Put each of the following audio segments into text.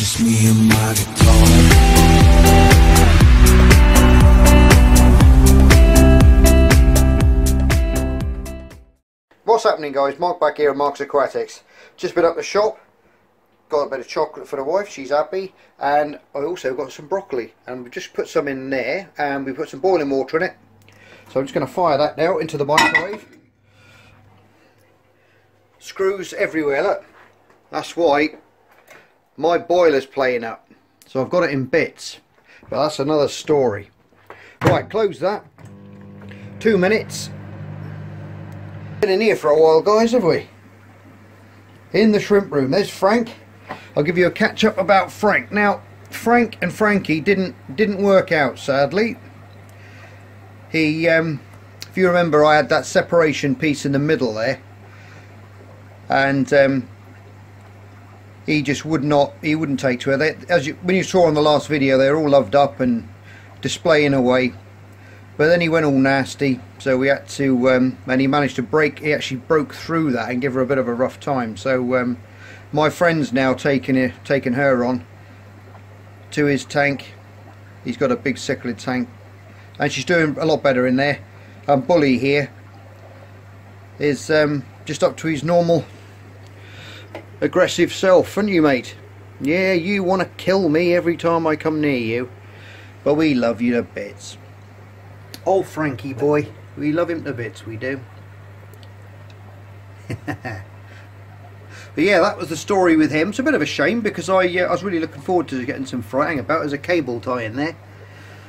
just me and my guitar. What's happening, guys? Mark back here at Mark's Aquatics. Just been up the shop, got a bit of chocolate for the wife, she's happy, and I also got some broccoli, and we just put some in there and we put some boiling water in it. So I'm just going to fire that now into the microwave. Screws everywhere, look. That's why my boiler's playing up. So I've got it in bits, but that's another story. Right, close that. 2 minutes. Been in here for a while, guys, have we? In the shrimp room. There's Frank. I'll give you a catch up about Frank. Now, Frank and Frankie didn't work out, sadly. He, if you remember, I had that separation piece in the middle there, and he just wouldn't take to it. When you saw on the last video, they were all loved up and displaying away, but then he went all nasty, so we had to, and he managed to he actually broke through that and give her a bit of a rough time. So my friend's now taking her on to his tank. He's got a big cichlid tank, and she's doing a lot better in there. And Bully here is just up to his normal aggressive self, aren't you, mate? Yeah, you want to kill me every time I come near you, but we love you to bits. Oh, Frankie boy, we love him to bits, we do. But yeah, that was the story with him. It's a bit of a shame, because I was really looking forward to getting some fry. Hang about, there's a cable tie in there.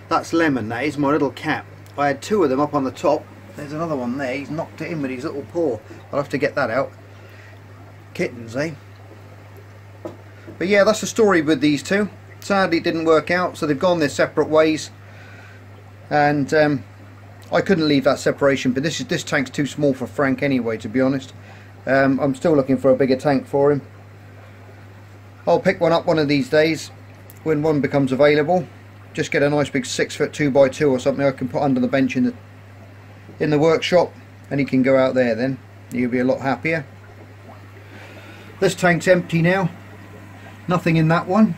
That's Lemon, that is my little cat. I had 2 of them up on the top. There's another one there, he's knocked it in with his little paw. I'll have to get that out. Kittens, eh? But yeah, that's the story with these two. Sadly, it didn't work out, so they've gone their separate ways. And I couldn't leave that separation, but this tank's too small for Frank anyway, to be honest. I'm still looking for a bigger tank for him. I'll pick one up one of these days when one becomes available. Just get a nice big 6-foot 2x2 or something I can put under the bench in the workshop, and he can go out there then. He'll be a lot happier. This tank's empty now, nothing in that one.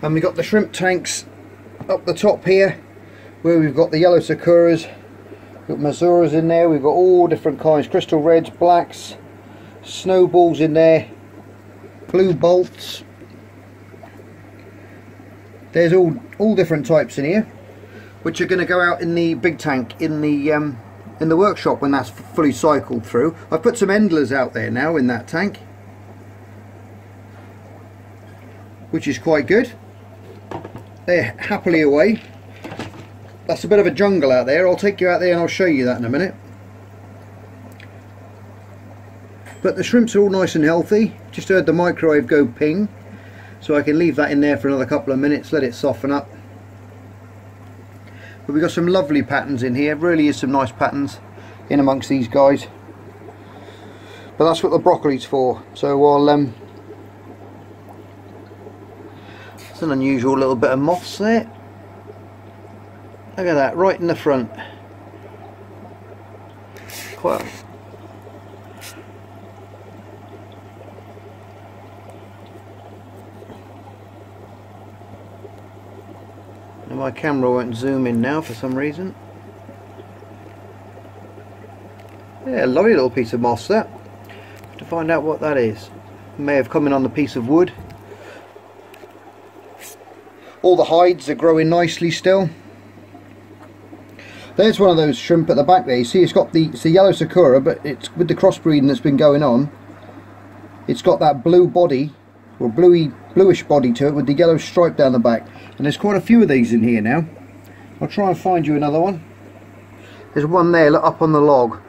And we got the shrimp tanks up the top here, where we've got the yellow sakuras, we've got mazuras in there, we've got all different kinds, crystal reds, blacks, snowballs in there, blue bolts. There's all different types in here, which are going to go out in the big tank in the workshop when that's fully cycled through. I've put some Endlers out there now in that tank, which is quite good. They're happily away. That's a bit of a jungle out there. I'll take you out there and I'll show you that in a minute. But the shrimps are all nice and healthy. Just heard the microwave go ping, so I can leave that in there for another couple of minutes, let it soften up. But we've got some lovely patterns in here. Really is some nice patterns in amongst these guys. But that's what the broccoli's for. So I'll it's an unusual little bit of moss there. Look at that, right in the front. Well, my camera won't zoom in now for some reason. Yeah, lovely little piece of moss there. To find out what that is. It may have come in on the piece of wood. All the hides are growing nicely still. There's one of those shrimp at the back there. You see, it's a yellow sakura, but it's with the crossbreeding that's been going on. It's got that blue body, or bluish body to it, with the yellow stripe down the back. And there's quite a few of these in here now. I'll try and find you another one. There's one there, look, up on the log.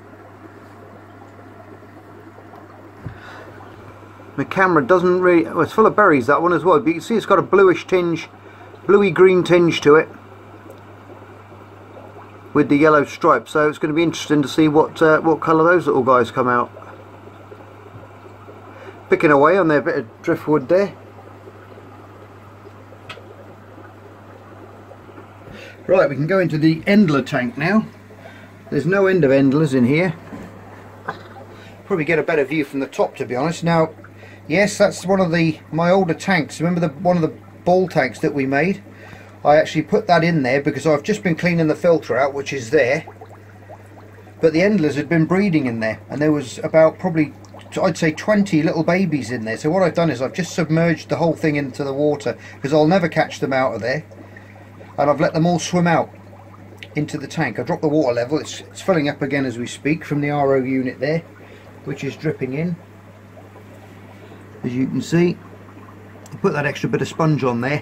The camera doesn't really, well, it's full of berries, that one as well, but you can see it's got a bluish tinge, bluey green tinge to it with the yellow stripe, so it's going to be interesting to see what colour those little guys come out. Picking away on their bit of driftwood there. Right, we can go into the Endler tank now. There's no end of Endlers in here. Probably get a better view from the top, to be honest. Now, Yes, that's one of my older tanks. Remember one of the ball tanks that we made? I actually put that in there because I've just been cleaning the filter out, which is there. But the Endlers had been breeding in there, and there was about probably, I'd say, 20 little babies in there. So what I've done is I've just submerged the whole thing into the water, because I'll never catch them out of there. And I've let them all swim out into the tank. I dropped the water level. It's filling up again as we speak from the RO unit there, which is dripping in. As you can see, I put that extra bit of sponge on there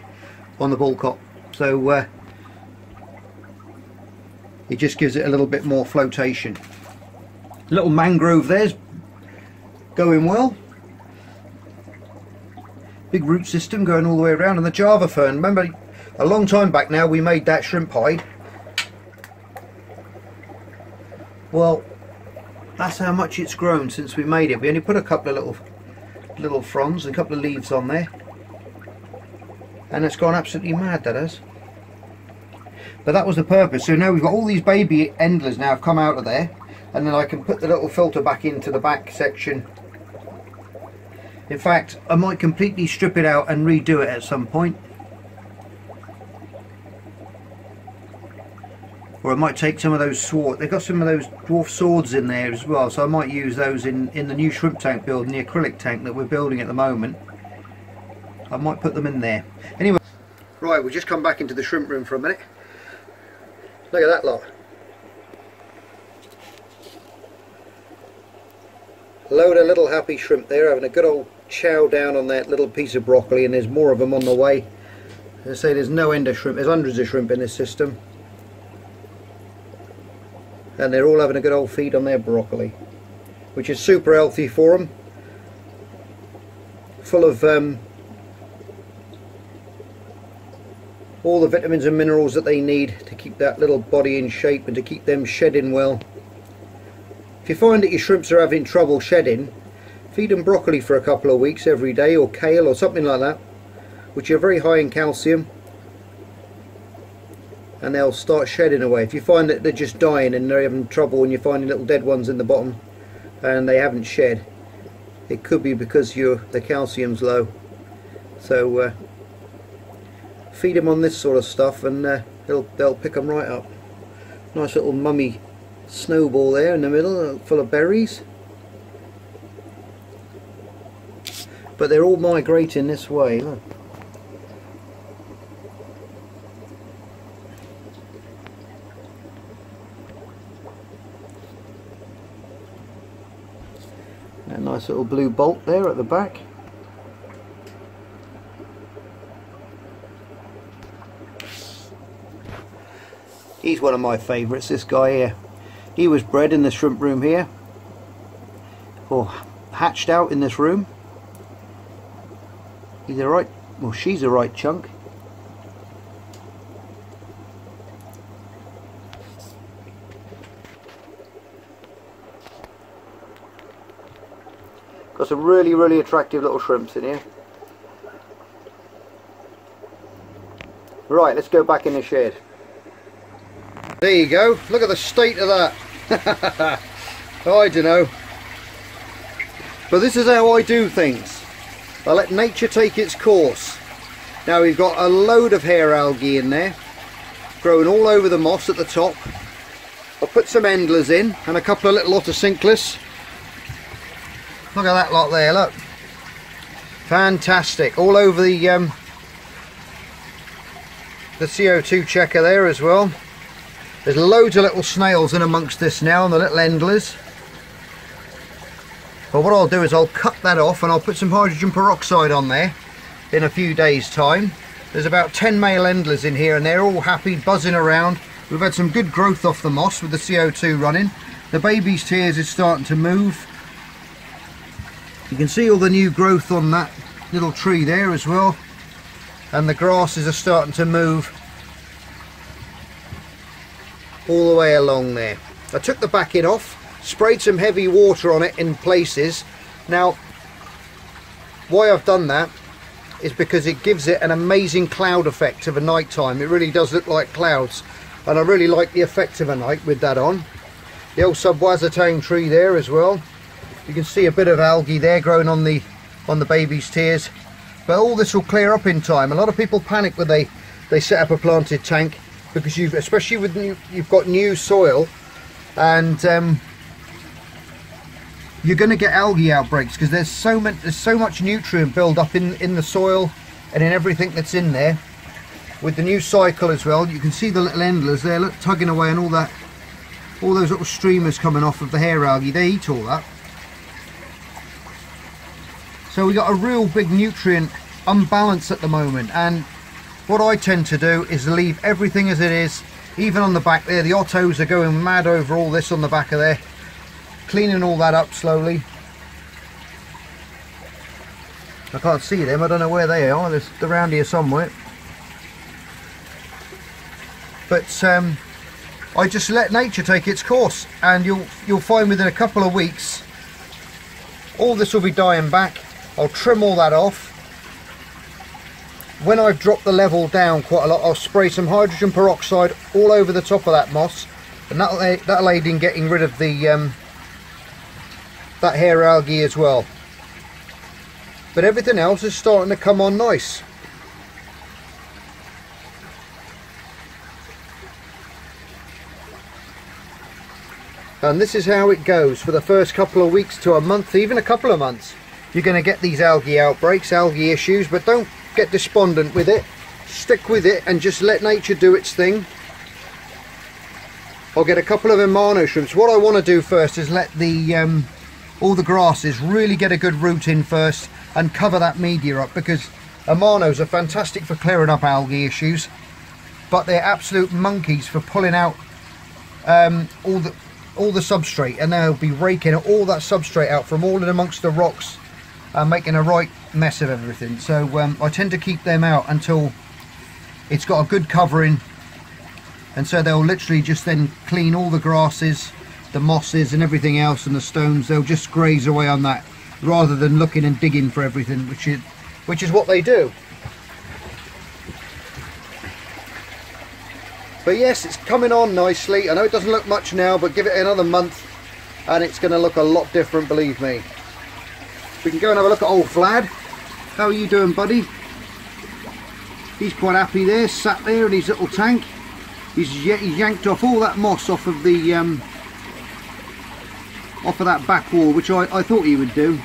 on the ball cop, so it just gives it a little bit more flotation. Little mangrove there's going well. Big root system going all the way around, and the Java fern. Remember, a long time back now we made that shrimp hide. Well, that's how much it's grown since we made it. We only put a couple of little fronds and a couple of leaves on there, and it's gone absolutely mad, that has. But that was the purpose. So now we've got all these baby Endlers now have come out of there, and then I can put the little filter back into the back section. In fact, I might completely strip it out and redo it at some point, or I might take some of those swords. They've got some of those dwarf swords in there as well, so I might use those in the new shrimp tank build, in the acrylic tank that we're building at the moment. I might put them in there. Anyway, right, we'll just come back into the shrimp room for a minute. Look at that lot. Load of little happy shrimp there, having a good old chow down on that little piece of broccoli, and there's more of them on the way. As I say, there's no end of shrimp. There's hundreds of shrimp in this system, and they're all having a good old feed on their broccoli, which is super healthy for them, full of all the vitamins and minerals that they need to keep that little body in shape and to keep them shedding well. If you find that your shrimps are having trouble shedding, feed them broccoli for a couple of weeks every day, or kale or something like that, which are very high in calcium, and they'll start shedding away. If you find that they're just dying and they're having trouble and you're finding little dead ones in the bottom and they haven't shed, it could be because the calcium's low. So feed them on this sort of stuff, and they'll pick them right up. Nice little mummy snowball there in the middle, full of berries. But they're all migrating this way. Look. A nice little blue bolt there at the back. He's one of my favourites, this guy here. He was bred in the shrimp room here, or hatched out in this room. He's a right, well, she's a right chunk. Got some really attractive little shrimps in here. Right, let's go back in the shed. There you go, look at the state of that. I don't know, but this is how I do things. I let nature take its course. Now we've got a load of hair algae in there, growing all over the moss at the top. I'll put some Endlers in and a couple of little autocinclus. Look at that lot there, look. Fantastic, all over the CO2 checker there as well. There's loads of little snails in amongst this now, and the little Endlers. But what I'll do is I'll cut that off and I'll put some hydrogen peroxide on there in a few days' time. There's about 10 male Endlers in here, and they're all happy, buzzing around. We've had some good growth off the moss with the CO2 running. The baby's tears is starting to move. You can see all the new growth on that little tree there as well, and the grasses are starting to move all the way along there. I took the backing off, sprayed some heavy water on it in places. Now why I've done that is because it gives it an amazing cloud effect of a night time. It really does look like clouds, and I really like the effect of a night with that on. The old subwazatang tree there as well. You can see a bit of algae there growing on the on the baby's tears. But all this will clear up in time. A lot of people panic when they set up a planted tank, because especially with you've got new soil, and you're going to get algae outbreaks, because there's so much nutrient build up in the soil and in everything that's in there. With the new cycle as well, you can see the little endlers there, look, tugging away, and all those little streamers coming off of the hair algae. They eat all that. So we got a real big nutrient unbalance at the moment, and what I tend to do is leave everything as it is. Even on the back there, the ottos are going mad over all this on the back of there, cleaning all that up slowly. I can't see them, I don't know where they are. They're around here somewhere. But I just let nature take its course, and you'll find within a couple of weeks all this will be dying back. I'll trim all that off. When I've dropped the level down quite a lot, I'll spray some hydrogen peroxide all over the top of that moss, and that'll aid in getting rid of the that hair algae as well. But everything else is starting to come on nice. And this is how it goes for the first couple of weeks to a month, even a couple of months. You're going to get these algae outbreaks, algae issues, but don't get despondent with it. Stick with it and just let nature do its thing. I'll get a couple of amano shrimps. What I want to do first is let the all the grasses really get a good root in first and cover that media up, because amanos are fantastic for clearing up algae issues, but they're absolute monkeys for pulling out all the substrate, and they'll be raking all that substrate out from all in amongst the rocks and making a right mess of everything. So I tend to keep them out until it's got a good covering, and so they'll literally just then clean all the grasses, the mosses and everything else, and the stones. They'll just graze away on that rather than looking and digging for everything, which is what they do. But yes, it's coming on nicely. I know it doesn't look much now, but give it another month and it's going to look a lot different, believe me. We can go and have a look at old Vlad. How are you doing, buddy? He's quite happy there, sat there in his little tank. He's yanked off all that moss off of the off of that back wall, which I thought he would do,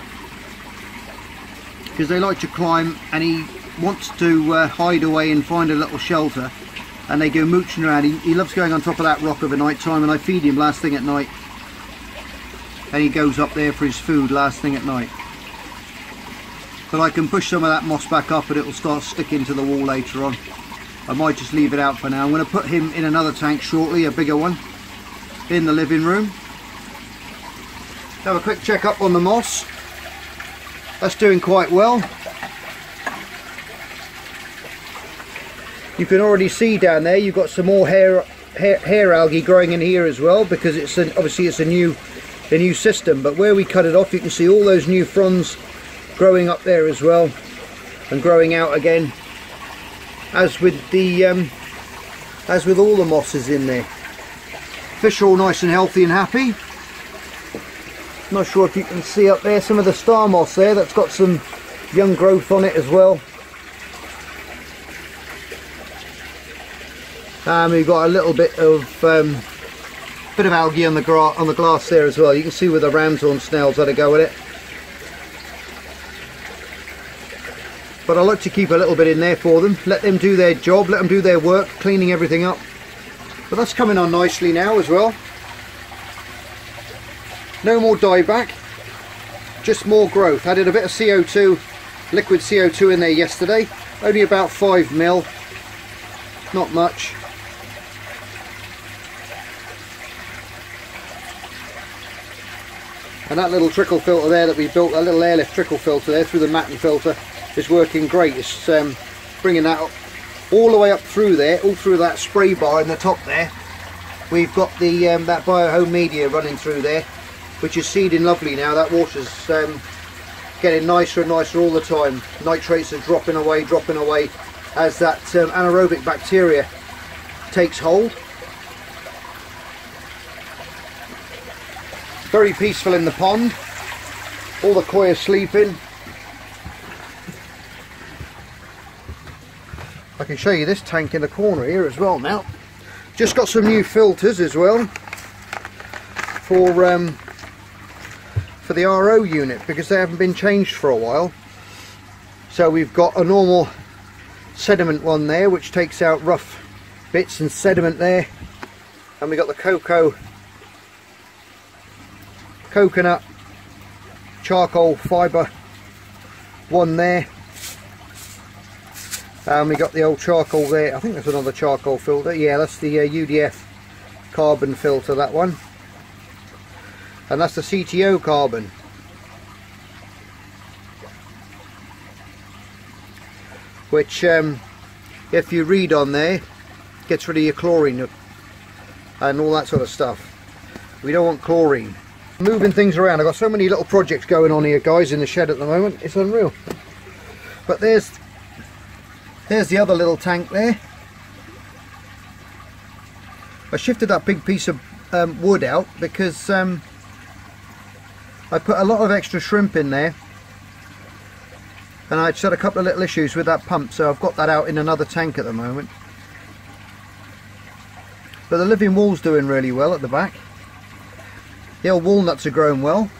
because they like to climb, and he wants to hide away and find a little shelter, and they go mooching around. He loves going on top of that rock of a night time, and I feed him last thing at night, and he goes up there for his food last thing at night. But I can push some of that moss back up and it will start sticking to the wall later on. I might just leave it out for now. I'm going to put him in another tank shortly, a bigger one, in the living room. Have a quick check up on the moss. That's doing quite well. You can already see down there you've got some more hair algae growing in here as well, because it's obviously it's a new system. But where we cut it off, you can see all those new fronds growing up there as well, and growing out again, as with all the mosses in there. Fish are all nice and healthy and happy. Not sure if you can see up there some of the star moss there, that's got some young growth on it as well. We've got a little bit of algae on the glass there as well. You can see with the ramshorn snails had a go at it. But I like to keep a little bit in there for them, let them do their job, let them do their work, cleaning everything up. But that's coming on nicely now as well. No more dieback, just more growth. Added a bit of CO2, liquid CO2 in there yesterday, only about 5 mil, not much. And that little trickle filter there that we built, that little airlift trickle filter there through the Matten filter, is working great. It's bringing that up, all the way up through there, all through that spray bar in the top there. We've got the that biohome media running through there, which is seeding lovely now. That water's getting nicer and nicer all the time. Nitrates are dropping away as that anaerobic bacteria takes hold. Very peaceful in the pond. All the koi are sleeping. I can show you this tank in the corner here as well now. Just got some new filters as well for the RO unit, because they haven't been changed for a while. So we've got a normal sediment one there which takes out rough bits and sediment there, and we got the coconut charcoal fibre one there, and we got the old charcoal there. I think that's another charcoal filter. Yeah, that's the UDF carbon filter, that one, and that's the CTO carbon. Which if you read on there, gets rid of your chlorine and all that sort of stuff. We don't want chlorine. Moving things around, I've got so many little projects going on here, guys, in the shed at the moment, it's unreal. But there's the other little tank there. I shifted that big piece of wood out because I put a lot of extra shrimp in there, and I just had a couple of little issues with that pump, so I've got that out in another tank at the moment. But the living wall's doing really well at the back. The old walnuts are growing well.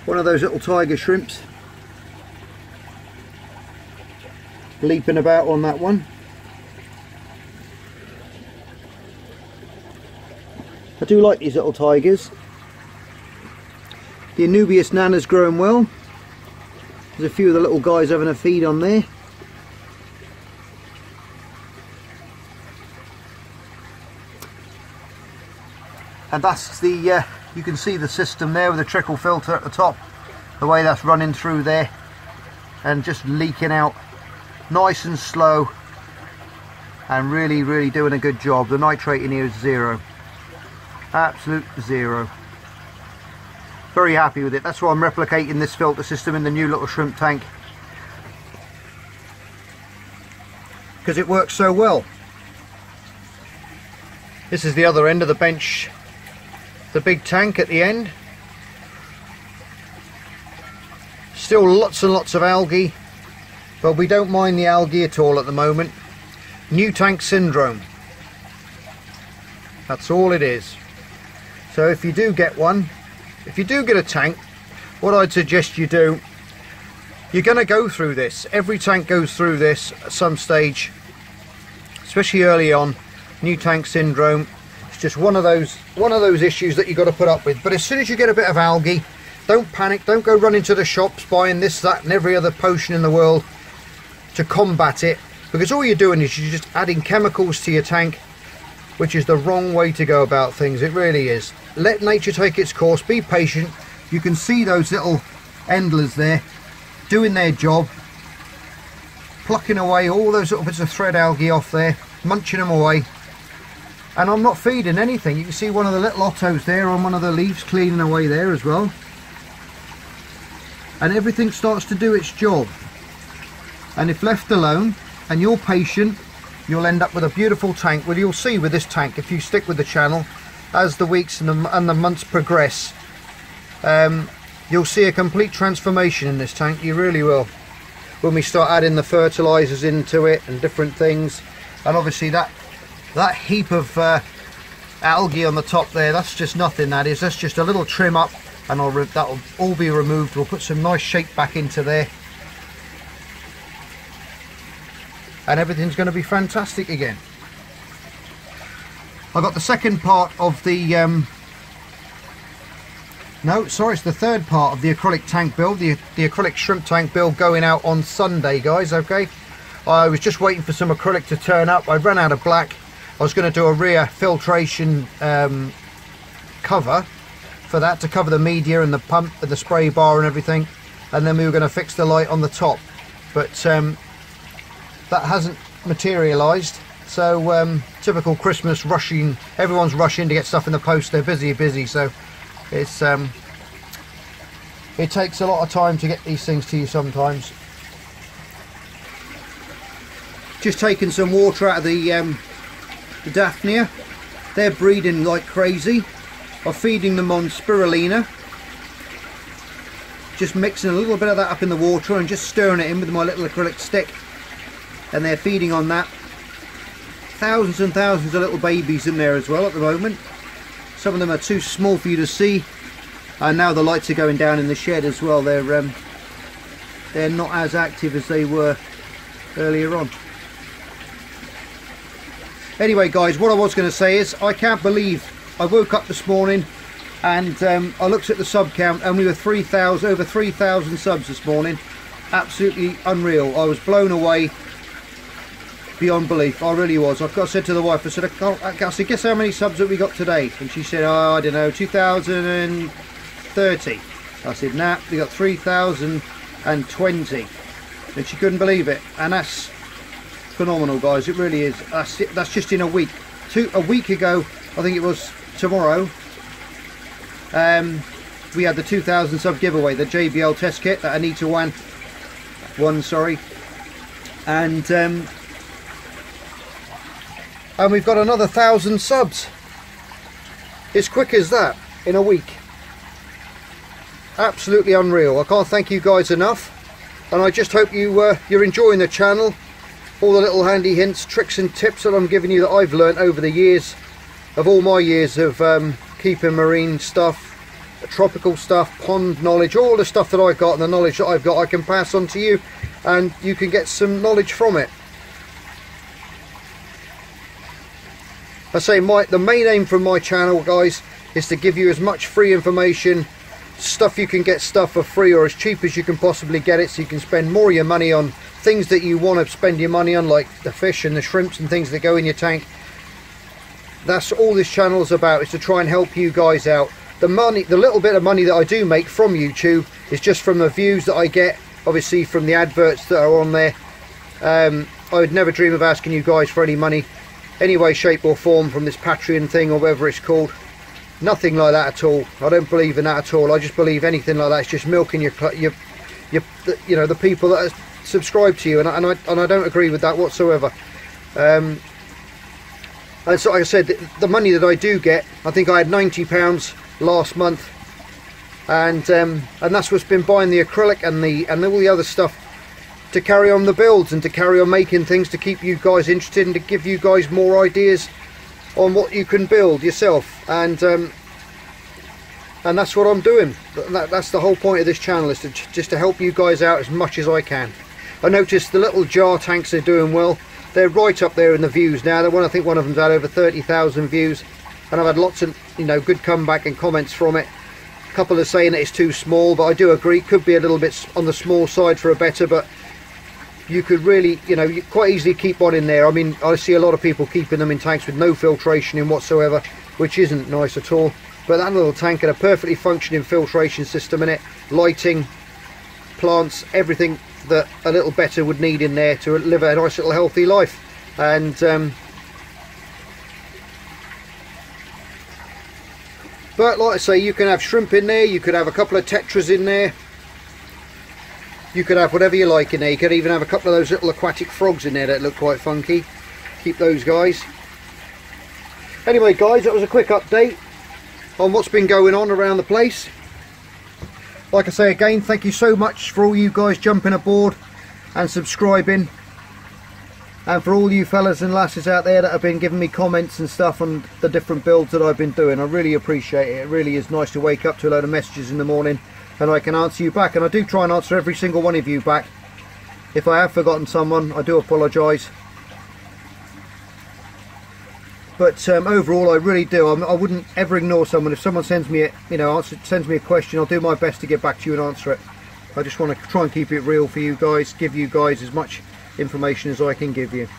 One of those little tiger shrimps leaping about on that one. I do like these little tigers. The Anubias nana's growing well. There's a few of the little guys having a feed on there. And that's the, you can see the system there with the trickle filter at the top, the way that's running through there and just leaking out nice and slow, and really doing a good job. The nitrate in here is 0, absolute 0. Very happy with it. That's why I'm replicating this filter system in the new little shrimp tank, because it works so well. This is the other end of the bench, the big tank at the end. Still lots and lots of algae, but we don't mind the algae at all at the moment. New tank syndrome, that's all it is. So if you do get one, if you do get a tank, what I'd suggest you do, you're going to go through this. Every tank goes through this at some stage, especially early on. New tank syndrome, it's just one of those issues that you've got to put up with. But as soon as you get a bit of algae, don't panic, don't go running to the shops buying this, that and every other potion in the world to combat it, because all you're doing is you're just adding chemicals to your tank, which is the wrong way to go about things. It really is. Let nature take its course, be patient. You can see those little Endlers there doing their job, plucking away all those little bits of thread algae off there, munching them away. And I'm not feeding anything. You can see one of the little Ottos there on one of the leaves cleaning away there as well. And everything starts to do its job. And if left alone and you're patient, you'll end up with a beautiful tank. Well, you'll see with this tank, if you stick with the channel, as the weeks and the months progress, you'll see a complete transformation in this tank. You really will, when we start adding the fertilizers into it and different things. And obviously that heap of algae on the top there, that's just nothing. That's just a little trim up, and that'll all be removed. We'll put some nice shape back into there, and everything's going to be fantastic again. I've got the second part of the it's the third part of the acrylic tank build, the acrylic shrimp tank build, going out on Sunday, guys. Okay, I was just waiting for some acrylic to turn up. I ran out of black. I was going to do a rear filtration cover for that, to cover the media and the pump and the spray bar and everything, and then we were going to fix the light on the top, but that hasn't materialized. So typical Christmas rushing, everyone's rushing to get stuff in the post. They're busy, so it's it takes a lot of time to get these things to you sometimes. Just taking some water out of the Daphnia. They're breeding like crazy. I'm feeding them on spirulina, just mixing a little bit of that up in the water and just stirring it in with my little acrylic stick, and they're feeding on that. Thousands and thousands of little babies in there as well at the moment. Some of them are too small for you to see, and now the lights are going down in the shed as well. They're not as active as they were earlier on. Anyway guys, what I was going to say is, I can't believe I woke up this morning and I looked at the sub count and we were over 3,000 subs this morning. Absolutely unreal. I was blown away beyond belief. I really was. I said to the wife, I said, guess how many subs have we got today? And she said, oh, I don't know, 2,030. I said, nah, we got 3,020. And she couldn't believe it. And that's phenomenal, guys. It really is. That's just in a week. A week ago, I think it was tomorrow, we had the 2,000 sub giveaway, the JBL test kit that Anita won, sorry, and we've got another 1,000 subs. As quick as that in a week. Absolutely unreal. I can't thank you guys enough, and I just hope you're enjoying the channel. All the little handy hints, tricks and tips that I'm giving you that I've learnt over the years, of all my years of keeping marine stuff, tropical stuff, pond knowledge, all the stuff that I've got and the knowledge that I've got, I can pass on to you, and you can get some knowledge from it. I say the main aim from my channel, guys, is to give you as much free information, stuff you can get stuff for free or as cheap as you can possibly get it, so you can spend more of your money on things that you want to spend your money on, like the fish and the shrimps and things that go in your tank. That's all this channel is about, is to try and help you guys out. The little bit of money that I do make from YouTube is just from the views that I get, obviously from the adverts that are on there. I would never dream of asking you guys for any money, any way, shape or form, from this Patreon thing or whatever it's called. Nothing like that at all. I don't believe in that at all. I just believe anything like that is just milking you know, the people that are subscribe to you, and I don't agree with that whatsoever. And so, like I said, the money that I do get, I think I had £90 last month, and that's what's been buying the acrylic and all the other stuff to carry on the builds and to carry on making things to keep you guys interested and to give you guys more ideas on what you can build yourself, and that's what I'm doing. That's the whole point of this channel, is just to help you guys out as much as I can. I noticed the little jar tanks are doing well. They're right up there in the views now. I think one of them's had over 30,000 views, and I've had lots of, you know, good comeback and comments from it. A couple are saying that it's too small, but I do agree, could be a little bit on the small side for a better, but you could really, you know, you quite easily keep one in there. I mean, I see a lot of people keeping them in tanks with no filtration in whatsoever, which isn't nice at all. But that little tank had a perfectly functioning filtration system in it, lighting, plants, everything that a little better would need in there to live a nice little healthy life. And but like I say, you can have shrimp in there, you could have a couple of tetras in there, you could have whatever you like in there. You could even have a couple of those little aquatic frogs in there that look quite funky. Keep those guys. Anyway guys, that was a quick update on what's been going on around the place. Like I say again, thank you so much for all you guys jumping aboard and subscribing, and for all you fellas and lasses out there that have been giving me comments and stuff on the different builds that I've been doing. I really appreciate it. It really is nice to wake up to a load of messages in the morning and I can answer you back, and I do try and answer every single one of you back. If I have forgotten someone, I do apologise. But overall, I really do. I wouldn't ever ignore someone. If someone sends me sends me a question, I'll do my best to get back to you and answer it. I just want to try and keep it real for you guys, give you guys as much information as I can give you.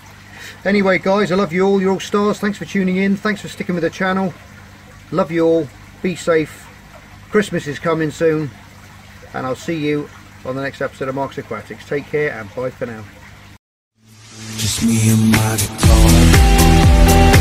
Anyway guys, I love you all. You're all stars. Thanks for tuning in. Thanks for sticking with the channel. Love you all. Be safe. Christmas is coming soon, and I'll see you on the next episode of Mark's Aquatics. Take care and bye for now. Just me and my guitar.